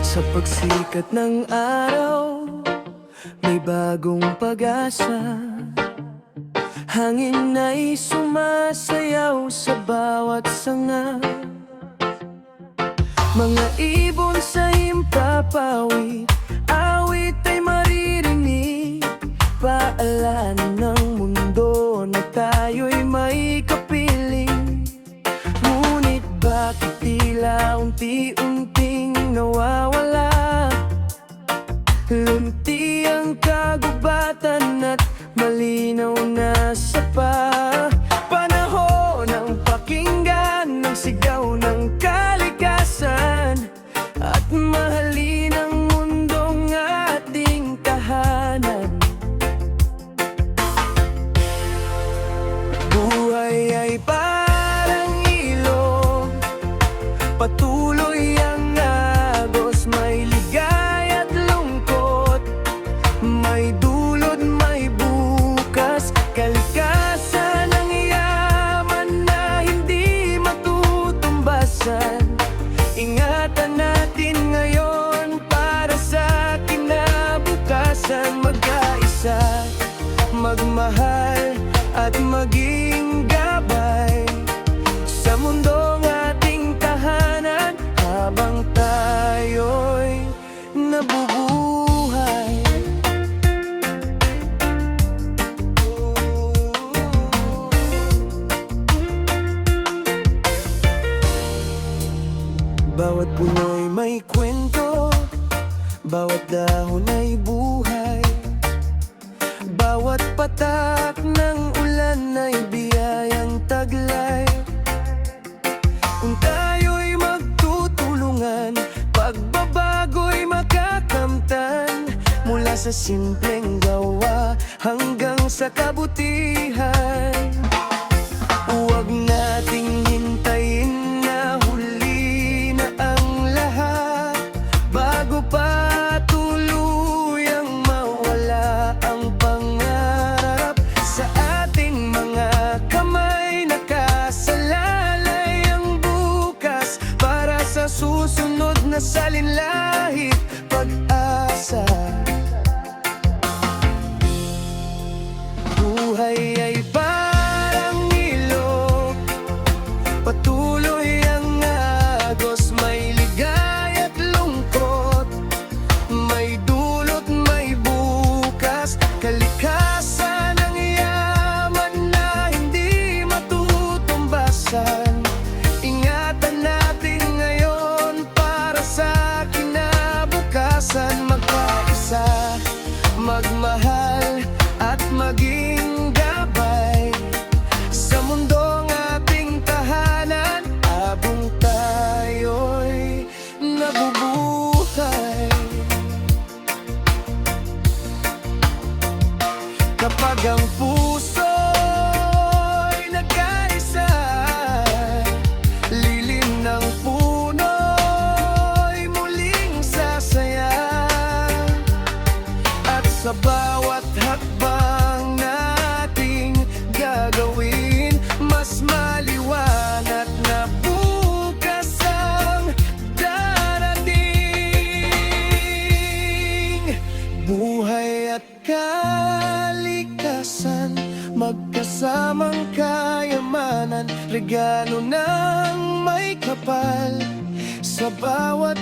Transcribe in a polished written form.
Sa pagsikat ng araw, may bagong pag-asa. Hangin ay sumasayaw sa bawat sanga. Mga ibon sa himpapawid, awit ay maririnig. Paalala ng mundo na tayo'y may kapiling. Ngunit bakit tila unti-unting nawawala? Lunti ang kagubatan at malinaw na sapa. Panahon ng pakinggan ng sigaw ng kalikasan at mahalin ang mundong ating tahanan. Buhay ay parang ilog, patuloy ang agos, may ligaya at lungkot, may dulot, may bukas. Kalikasan ng yaman na hindi matutumbasan. Ingatan natin ngayon para sa kinabukasan. Magkaisa, magmahal at maging gabay sa mundong ating tahanan habang tayo'y nabubuhay. Bawat puno'y may kwento, bawat dahon ay buhay, bawat patak ng ulan ay biyayang taglay. Kung tayo'y magtutulungan, pagbabago'y makakamtan. Mula sa simpleng gawa hanggang sa kabutihan. Huwag nating hintayin na huli na ang lahat bago pa tuluyang mawala ang pangarap. Sa ating mga kamay nakasalalay ang bukas para sa susunod na salinlahit pag-asa. Buhay ay parang ilog, patuloy ang agos, may ligaya at lungkot, may dulot, may bukas. Kalikasan ng yaman na hindi matutumbasan. Ingatan natin ngayon para sa kinabukasan. Magkaisa, magmahal at maging gabay sa mundong ating tahanan habang tayo'y nabubuhay. Kapag ang puso'y nagkaisa, lilim ng puno'y muling sasaya. At sa bawat hakbang nating gagawin, mas maliwanag na bukas ang darating. Buhay at kalikasan, magkasamang kayamanan, regalo ng may kapal sa bawat